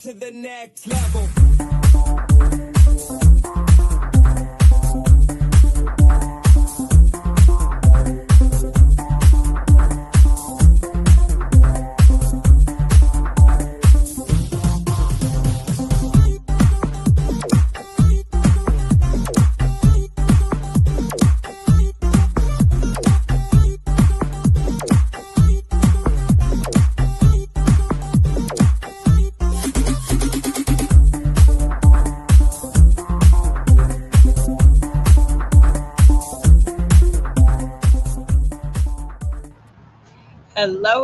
To the next level.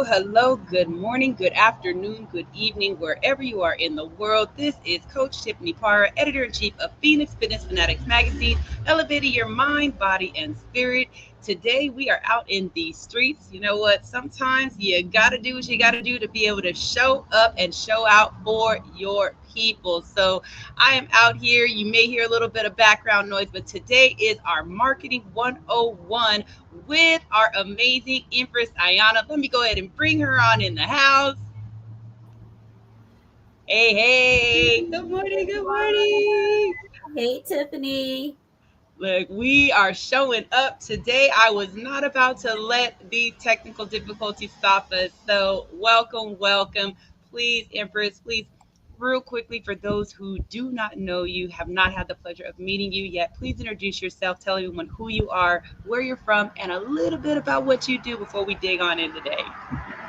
Hello, good morning, good afternoon, good evening, wherever you are in the world. This is Coach Tiffany Parra, editor in chief of Phoenix Fitness Fanatics magazine, elevating your mind, body, and spirit. Today, we are out in the streets. You know what? Sometimes you got to do what you got to do to be able to show up and show out for your people. So, I am out here. You may hear a little bit of background noise, but today is our Marketing 101 with our amazing Empress Ayana. Let me go ahead and bring her on in the house. Hey, good morning, good morning. Hey, Tiffany. Look, we are showing up today. I was not about to let the technical difficulties stop us. So, welcome. Please, Empress, please, real quickly, for those who do not know you, have not had the pleasure of meeting you yet, please introduce yourself, tell everyone who you are, where you're from, and a little bit about what you do before we dig on in today.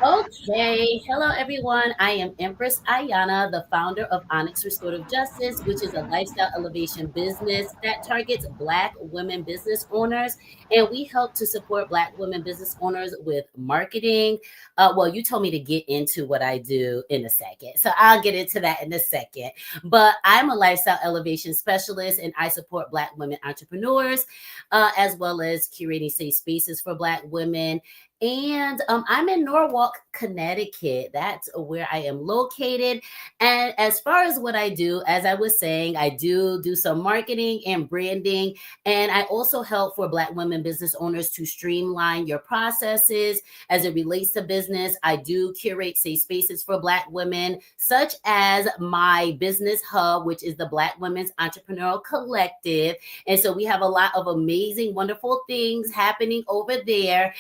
Okay. Hello, everyone. I am Empress Ayana, the founder of Onyx Restorative Justice, which is a lifestyle elevation business that targets Black women business owners. And we help to support Black women business owners with marketing. Well, you told me to get into what I do in a second. So I'll get into that in a second. But I'm a lifestyle elevation specialist and I support Black women entrepreneurs, as well as curating safe spaces for Black women. And I'm in Norwalk, Connecticut. That's where I am located. And as far as what I do, as I was saying, I do some marketing and branding. And I also help for Black women business owners to streamline your processes as it relates to business. I do curate safe spaces for Black women, such as my business hub, which is the Black Women's Entrepreneurial Collective. And so we have a lot of amazing, wonderful things happening over there.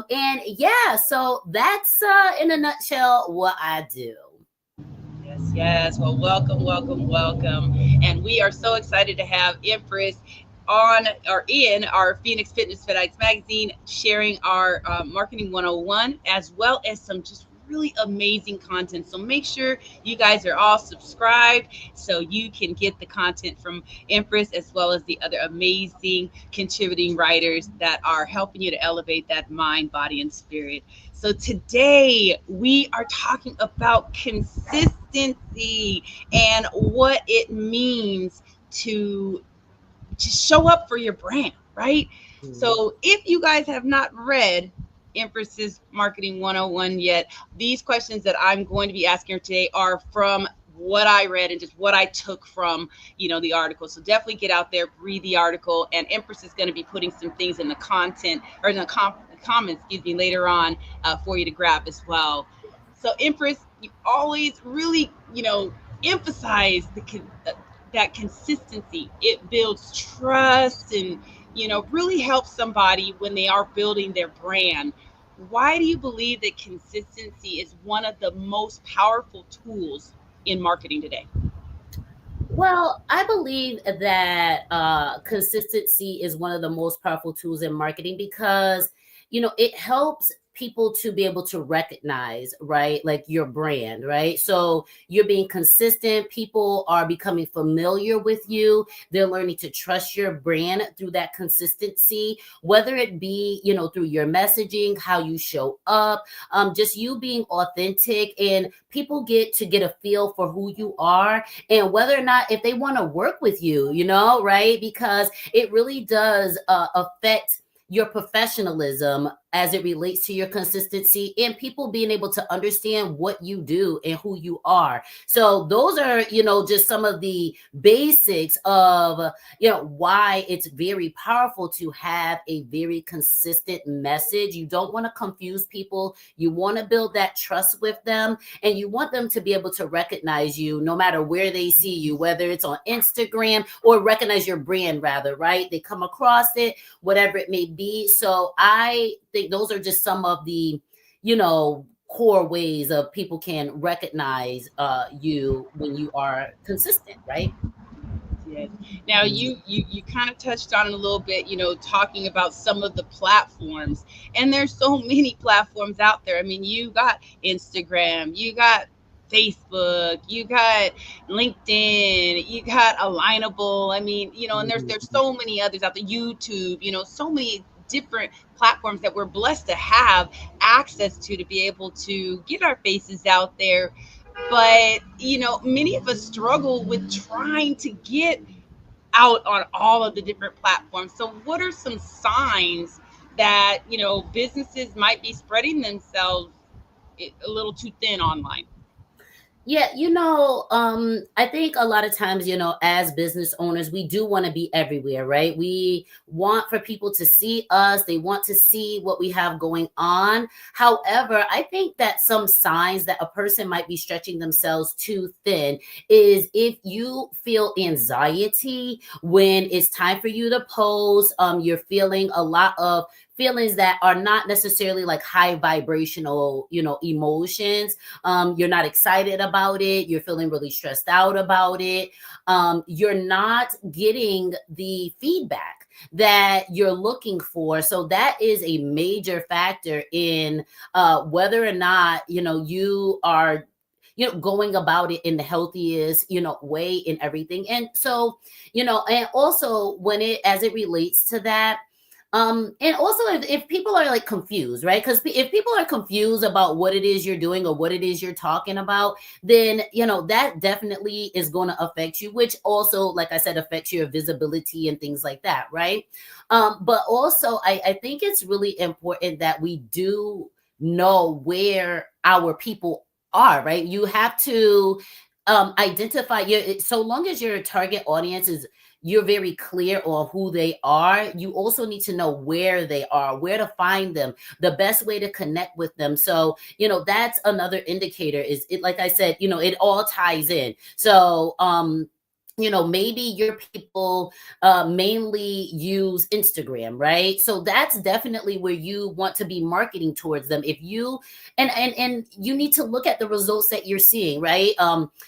And yeah, so that's in a nutshell what I do. Yes. Well, welcome. And we are so excited to have Empress on or in our Phoenix Fitness Fanatics magazine, sharing our Marketing 101, as well as some just really amazing content. So make sure you guys are all subscribed so you can get the content from Empress as well as the other amazing contributing writers that are helping you to elevate that mind, body, and spirit. So today we are talking about consistency and what it means to just show up for your brand, right? Mhm. So if you guys have not read Empress's Marketing 101 yet, these questions that I'm going to be asking her today are from what I read and just what I took from, the article. So definitely get out there, read the article, and Empress is going to be putting some things in the content or in the comments, later on for you to grab as well. So Empress, you always really, emphasize that consistency. It builds trust and really helps somebody when they are building their brand. Why do you believe that consistency is one of the most powerful tools in marketing today? Well, I believe that consistency is one of the most powerful tools in marketing because, it helps people to be able to recognize, right? Like your brand, right? So you're being consistent. People are becoming familiar with you. They're learning to trust your brand through that consistency, whether it be, through your messaging, how you show up, just you being authentic, and people get to get a feel for who you are and whether or not if they want to work with you, right? Because it really does affect your professionalism as it relates to your consistency and people being able to understand what you do and who you are. So those are, just some of the basics of, why it's very powerful to have a very consistent message. You don't want to confuse people. You want to build that trust with them, and you want them to be able to recognize you no matter where they see you, whether it's on Instagram, or recognize your brand rather, right? They come across it, whatever it may be. So I think those are just some of the, core ways of people can recognize you when you are consistent, right? Yes. Now you kind of touched on it a little bit, talking about some of the platforms. And there's so many platforms out there. I mean, you got Instagram, you got Facebook, you got LinkedIn, you got Alignable. I mean, and there's Mhm. so many others out there, YouTube, so many different platforms that we're blessed to have access to be able to get our faces out there. But many of us struggle with trying to get out on all of the different platforms. So what are some signs that businesses might be spreading themselves a little too thin online? Yeah, I think a lot of times, as business owners, we do want to be everywhere, right? We want for people to see us, they want to see what we have going on. However, I think that some signs that a person might be stretching themselves too thin is if you feel anxiety when it's time for you to post, you're feeling a lot of feelings that are not necessarily like high vibrational, emotions. You're not excited about it. You're feeling really stressed out about it. You're not getting the feedback that you're looking for. So that is a major factor in whether or not, you are going about it in the healthiest way in everything. And so, and also when it as it relates to that, and also if people are like confused, right? Because if people are confused about what it is you're doing or what it is you're talking about, then that definitely is going to affect you, which also, like I said, affects your visibility and things like that, right? But also I think it's really important that we do know where our people are, right? You have to identify your, so long as your target audience is, you're very clear on who they are, you also need to know where they are, where to find them, the best way to connect with them. So that's another indicator. Is it, like I said, it all ties in. So maybe your people mainly use Instagram, right? So that's definitely where you want to be marketing towards them. If you and you need to look at the results that you're seeing, right?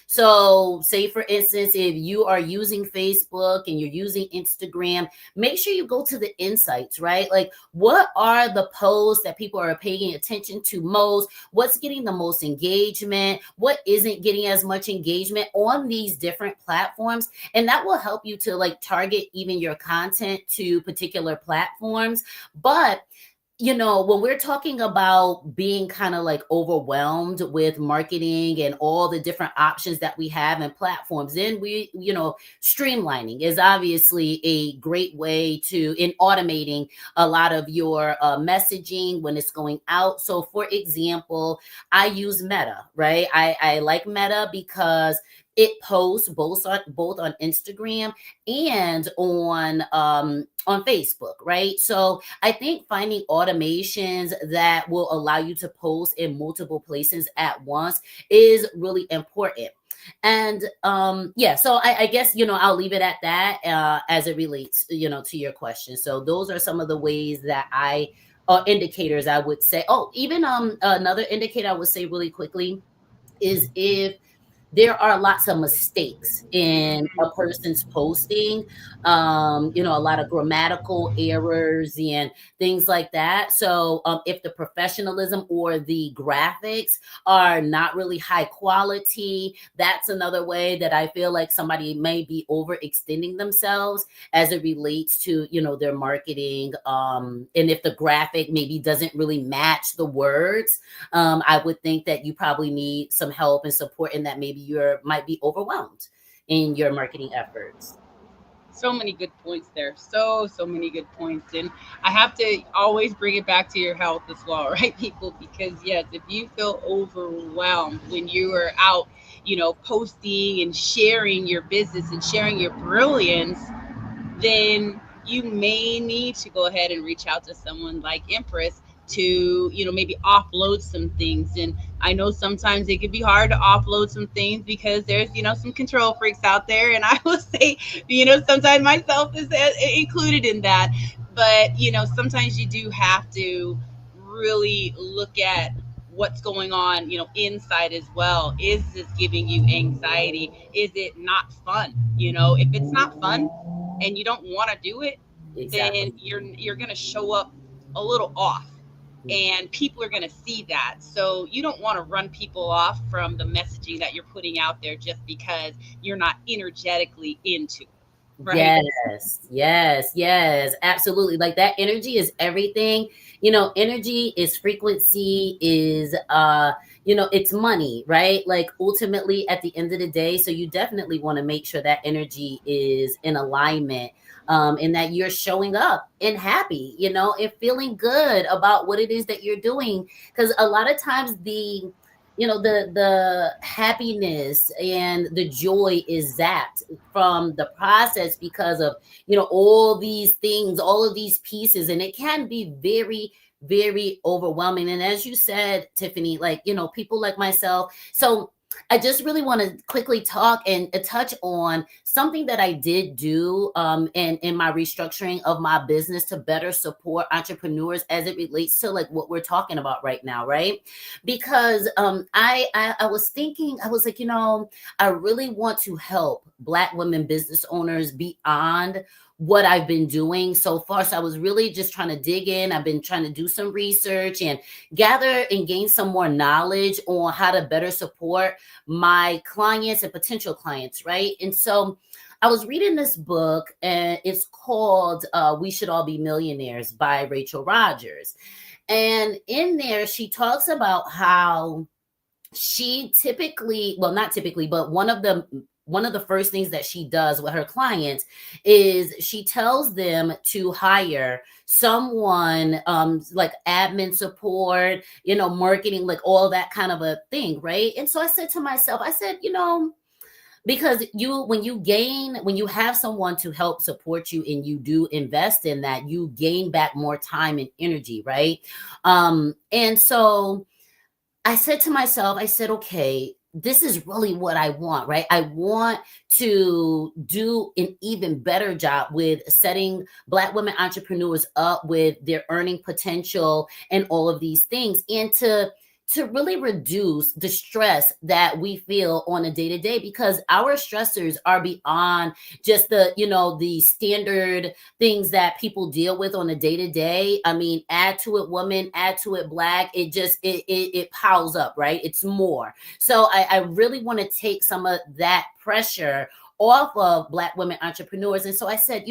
So say for instance, if you are using Facebook and you're using Instagram, make sure you go to the insights, right? Like, what are the posts that people are paying attention to most? What's getting the most engagement? What isn't getting as much engagement on these different platforms? And that will help you to like target even your content to particular platforms. But when we're talking about being kind of like overwhelmed with marketing and all the different options that we have and platforms, then streamlining is obviously a great way to, in automating a lot of your messaging when it's going out. So for example, I use Meta, right? I like Meta because it posts both on Instagram and on Facebook, right? So I think finding automations that will allow you to post in multiple places at once is really important. And yeah, so I guess I'll leave it at that as it relates to your question. So those are some of the ways that indicators I would say. Oh, even another indicator I would say really quickly is if there are lots of mistakes in a person's posting, a lot of grammatical errors and things like that. So if the professionalism or the graphics are not really high quality, that's another way that I feel like somebody may be overextending themselves as it relates to their marketing. And if the graphic maybe doesn't really match the words, I would think that you probably need some help and support, and that maybe you might be overwhelmed in your marketing efforts. So many good points there. So many good points. And I have to always bring it back to your health as well, right, people? Because yes, if you feel overwhelmed when you are out, posting and sharing your business and sharing your brilliance, then you may need to go ahead and reach out to someone like Empress to, maybe offload some things. And I know sometimes it can be hard to offload some things because there's, some control freaks out there. And I will say, sometimes myself is included in that. But, sometimes you do have to really look at what's going on, inside as well. Is this giving you anxiety? Is it not fun? If it's not fun, and you don't want to do it, then Exactly. you're going to show up a little off, and people are going to see that. So you don't want to run people off from the messaging that you're putting out there just because you're not energetically into it, right? Yes, yes, yes, absolutely. Like that energy is everything. Energy is frequency, is it's money, right? Like ultimately at the end of the day, so you definitely want to make sure that energy is in alignment, and that you're showing up and happy, and feeling good about what it is that you're doing. Because a lot of times the happiness and the joy is zapped from the process because of all these things, all of these pieces, and it can be very, very overwhelming. And as you said, Tiffany, like people like myself. So I just really want to quickly talk and touch on something that I did do, in my restructuring of my business to better support entrepreneurs as it relates to like what we're talking about right now, right? Because I was thinking, I was like, I really want to help Black women business owners beyond what I've been doing so far. So I was really just trying to dig in. I've been trying to do some research and gather and gain some more knowledge on how to better support my clients and potential clients, right? And so I was reading this book, and it's called We Should All Be Millionaires by Rachel Rogers. And in there, she talks about how she typically, well, not typically, but one of the first things that she does with her clients is she tells them to hire someone, like admin support, marketing, like all that kind of a thing, right? And so I said to myself, I said, because when you have someone to help support you and you do invest in that, you gain back more time and energy, right? And so I said to myself, I said, okay, this is really what I want, right? I want to do an even better job with setting Black women entrepreneurs up with their earning potential and all of these things, and to really reduce the stress that we feel on a day to day, because our stressors are beyond just the standard things that people deal with on a day to day. I mean, add to it woman, add to it Black, it piles up, right? It's more. So I really want to take some of that pressure off of Black women entrepreneurs. And so I said,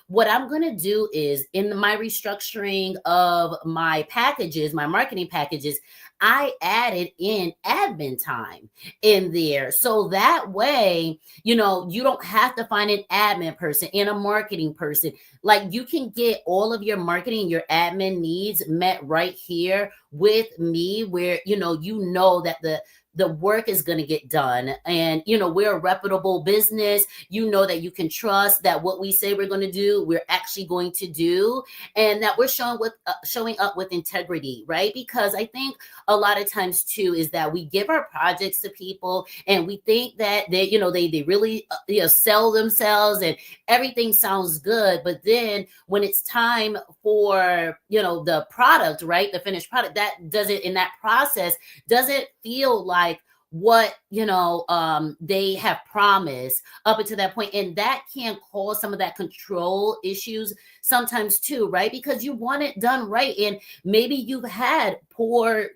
what I'm going to do is, in my restructuring of my packages, my marketing packages, I added in admin time in there. So that way, you don't have to find an admin person and a marketing person. Like, you can get all of your marketing, your admin needs met right here with me, where, that the work is going to get done. And, we're a reputable business. That you can trust that what we say we're going to do, we're actually going to do, and that we're showing up with integrity, right? Because I think a lot of times too is that we give our projects to people and we think that they really sell themselves and everything sounds good, but then when it's time for the product, right, the finished product, that doesn't, in that process, doesn't feel like what they have promised up until that point. And that can cause some of that control issues sometimes too, right? Because you want it done right, and maybe you've had poor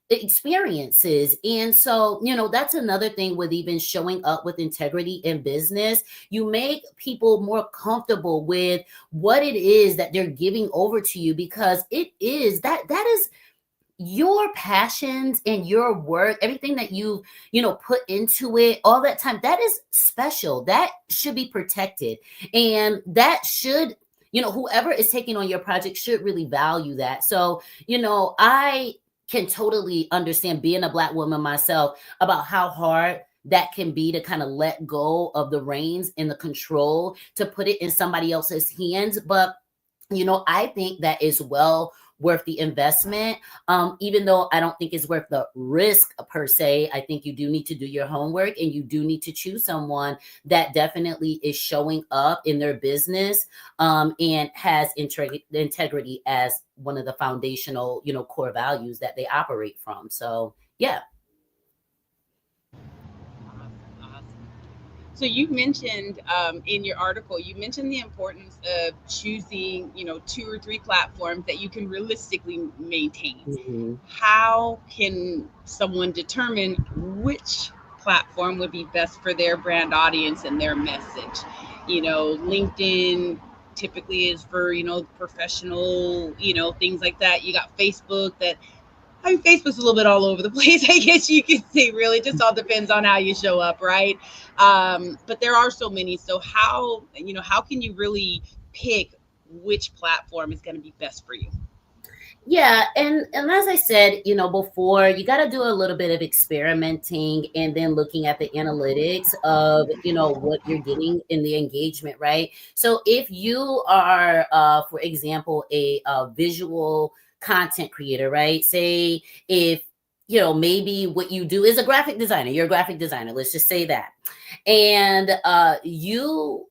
experiences. And so, that's another thing with even showing up with integrity in business. You make people more comfortable with what it is that they're giving over to you, because it is that is your passions and your work, everything that you put into it, all that time, that is special. That should be protected. And that should, whoever is taking on your project should really value that. So, I can totally understand, being a Black woman myself, about how hard that can be to kind of let go of the reins and the control to put it in somebody else's hands. But I think that is well worth the investment. Even though I don't think it's worth the risk per se, I think you do need to do your homework, and you do need to choose someone that definitely is showing up in their business, and has integrity as one of the foundational, core values that they operate from. So, yeah. Awesome. So you mentioned in your article, you mentioned the importance of choosing, 2 or 3 platforms that you can realistically maintain. Mhm. How can someone determine which platform would be best for their brand audience and their message? LinkedIn typically is for, professional, things like that. You got Facebook that, I mean, Facebook's a little bit all over the place, I guess you could say. Really, it just all depends on how you show up, right? But there are so many. So how can you really pick which platform is going to be best for you? Yeah, and as I said, before, you got to do a little bit of experimenting, and then looking at the analytics of, what you're getting in the engagement, right? So if you are, for example, a visual content creator, right? Say if maybe what you do is a graphic designer, you're a graphic designer, let's just say that. And you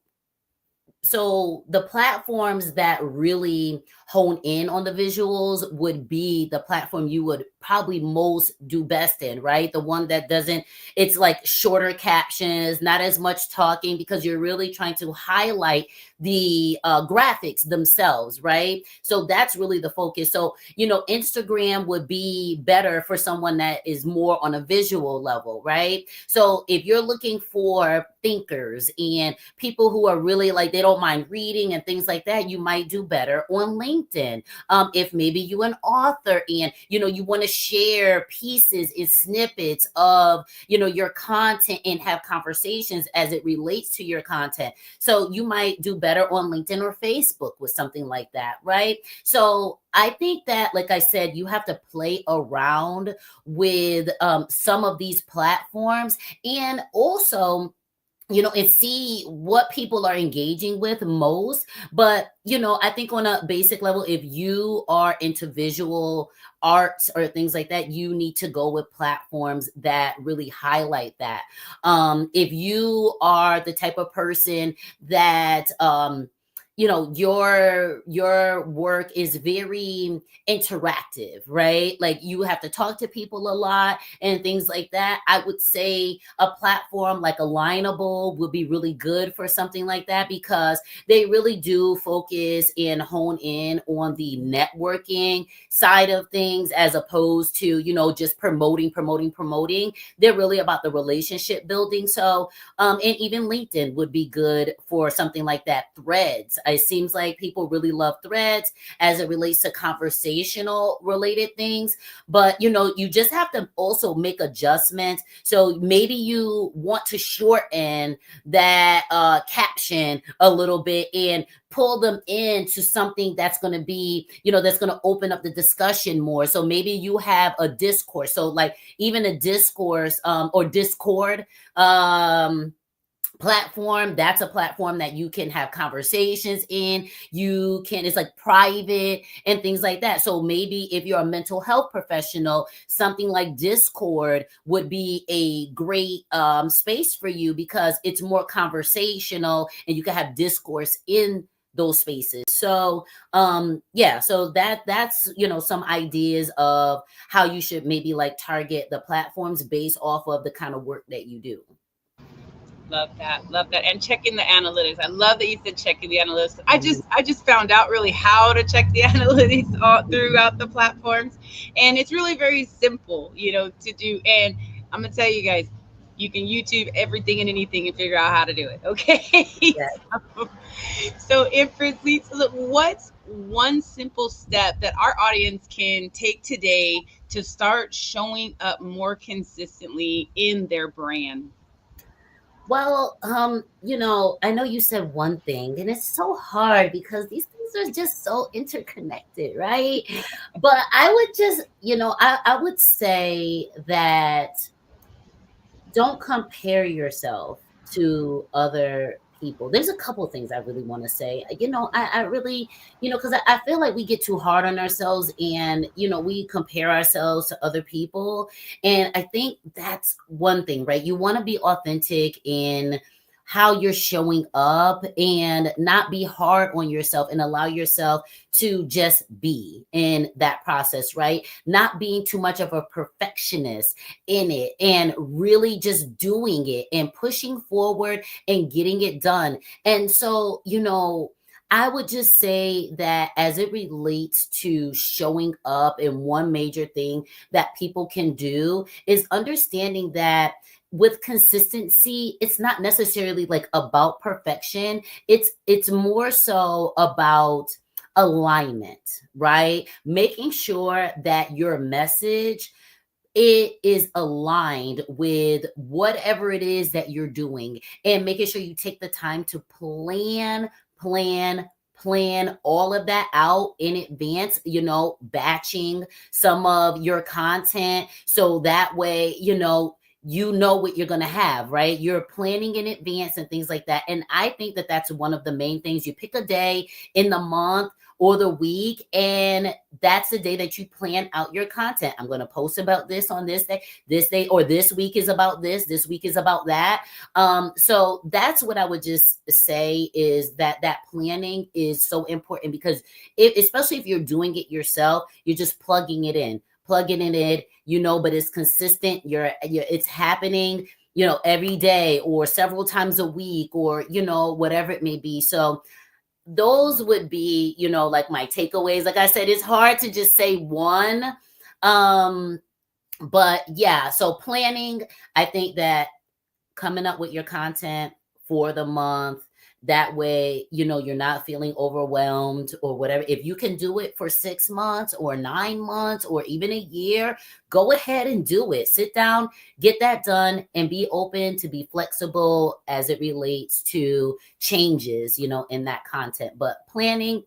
so the platforms that really hone in on the visuals would be the platform you would probably most do best in, right? The one that doesn't, it's like shorter captions, not as much talking, because you're really trying to highlight the graphics themselves, right? So that's really the focus. So, Instagram would be better for someone that is more on a visual level, right? So if you're looking for thinkers and people who are really like, they don't mind reading and things like that, you might do better on LinkedIn. If maybe you an author and you want to share pieces and snippets of your content and have conversations as it relates to your content, so you might do better on LinkedIn or Facebook with something like that, right? So I think that, like I said, you have to play around with some of these platforms, and also and see what people are engaging with most. But, I think on a basic level, if you are into visual arts or things like that, you need to go with platforms that really highlight that. If you are the type of person that, your work is very interactive, right? Like you have to talk to people a lot and things like that. I would say a platform like Alignable would be really good for something like that, because they really do focus and hone in on the networking side of things, as opposed to, just promoting. They're really about the relationship building. So, and even LinkedIn would be good for something like that. Threads. It seems like people really love Threads as it relates to conversational related things. But you just have to also make adjustments. So maybe you want to shorten that caption a little bit and pull them into something that's going to be, that's going to open up the discussion more. So maybe you have a discourse. So like even a discourse or Discord platform, that's a platform that you can have conversations in. It's like private and things like that. So maybe if you're a mental health professional, something like Discord would be a great space for you, because it's more conversational and you can have discourse in those spaces. So yeah, so that's some ideas of how you should maybe like target the platforms based off of the kind of work that you do. Love that. Love that. And checking the analytics. I love that you said checking the analytics. I Mhm. just I just found out really how to check the analytics all throughout the platforms. And it's really very simple, to do. And I'm gonna tell you guys, you can YouTube everything and anything and figure out how to do it. Okay. Yeah. so, so Empress, Lisa, look, what's one simple step that our audience can take today to start showing up more consistently in their brand? Well, I know you said one thing, and it's so hard because these things are just so interconnected, right? But I would just, I would say that don't compare yourself to other people. There's a couple of things I really want to say. I really, because I feel like we get too hard on ourselves and, we compare ourselves to other people. And I think that's one thing, right? You want to be authentic in how you're showing up and not be hard on yourself and allow yourself to just be in that process, right? Not being too much of a perfectionist in it and really just doing it and pushing forward and getting it done. And so, I would just say that as it relates to showing up, and one major thing that people can do is understanding that with consistency, it's not necessarily like about perfection. It's more so about alignment, right? Making sure that your message, it is aligned with whatever it is that you're doing, and making sure you take the time to plan all of that out in advance, batching some of your content so that way, what you're going to have, right? You're planning in advance and things like that. And I think that that's one of the main things. You pick a day in the month or the week, and that's the day that you plan out your content. I'm going to post about this on this day, or this week is about this week is about that. So that's what I would just say, is that planning is so important, because especially if you're doing it yourself, you're just plugging it in, but it's consistent. It's happening, every day or several times a week, or, whatever it may be. So those would be, like my takeaways. Like I said, it's hard to just say one. Um, but yeah, so planning, I think that coming up with your content for the month, that way, you're not feeling overwhelmed or whatever. If you can do it for 6 months or 9 months or even a year, go ahead and do it. Sit down, get that done, and be open to be flexible as it relates to changes, in that content. But planning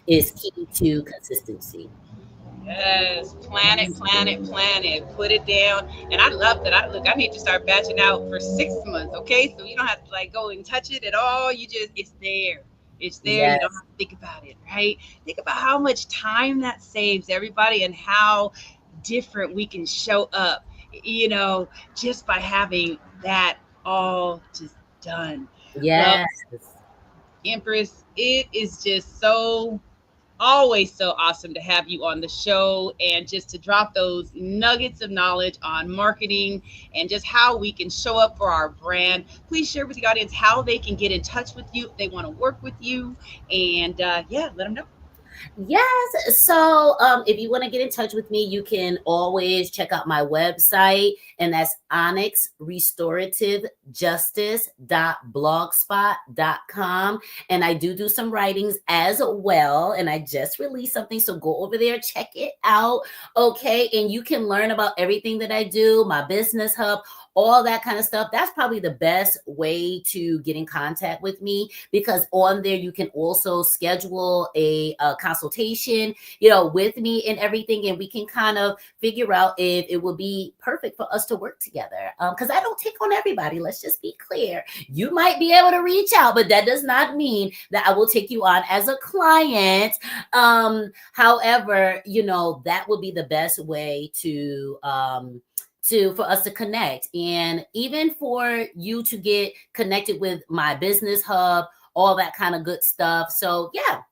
is key to consistency. Yes, plan it, put it down. And I love that. I need to start batching out for 6 months, okay? So you don't have to like go and touch it at all. You just, it's there. It's there. You don't Yes. have to think about it, right? Think about how much time that saves everybody, and how different we can show up, you know, just by having that all just done. Well, Yes. Empress, it is just so always so awesome to have you on the show, and just to drop those nuggets of knowledge on marketing and just how we can show up for our brand. Please share with the audience how they can get in touch with you if they want to work with you. And yeah, let them know. Yes. So if you want to get in touch with me, you can always check out my website, and that's onyxrestorative.blogspot.com. And I do some writings as well. And I just released something. So go over there, check it out. Okay. And you can learn about everything that I do, my business hub, all that kind of stuff. That's probably the best way to get in contact with me, because on there you can also schedule a consultation, with me and everything, and we can kind of figure out if it would be perfect for us to work together. Because I don't take on everybody. Let's just be clear. You might be able to reach out, but that does not mean that I will take you on as a client. However, that would be the best way to for us to connect, and even for you to get connected with my business hub, all that kind of good stuff. So yeah,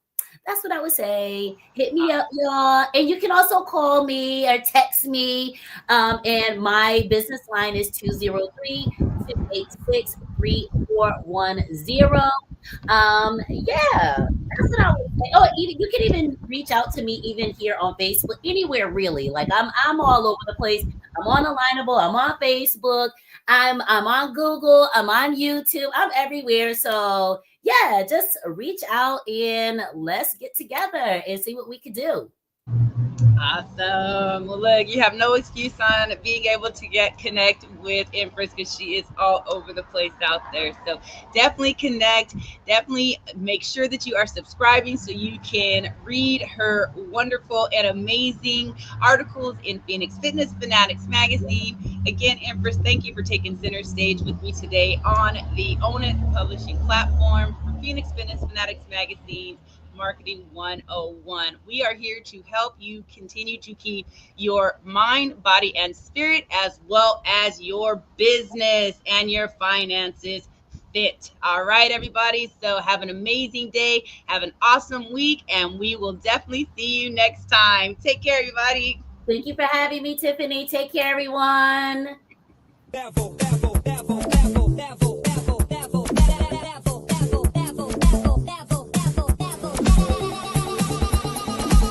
that's what I would say. Hit me up, y'all. And you can also call me or text me. And my business line is 203-286-3410. Yeah, that's what I would say. Oh, even you can even reach out to me even here on Facebook, anywhere really. Like I'm all over the place. I'm on Alignable, I'm on Facebook, I'm on Google, I'm on YouTube, I'm everywhere. So yeah, just reach out and let's get together and see what we could do. Awesome. Well, look, you have no excuse on being able to get connect with Empress because she is all over the place out there. So definitely connect. Definitely make sure that you are subscribing so you can read her wonderful and amazing articles in Phoenix Fitness Fanatics magazine. Again, Empress, thank you for taking center stage with me today on the Own It publishing platform for Phoenix Fitness Fanatics magazine. Marketing 101. We are here to help you continue to keep your mind, body, and spirit, as well as your business and your finances fit. All right, everybody. So have an amazing day. Have an awesome week, and we will definitely see you next time. Take care, everybody. Thank you for having me, Tiffany. Take care, everyone.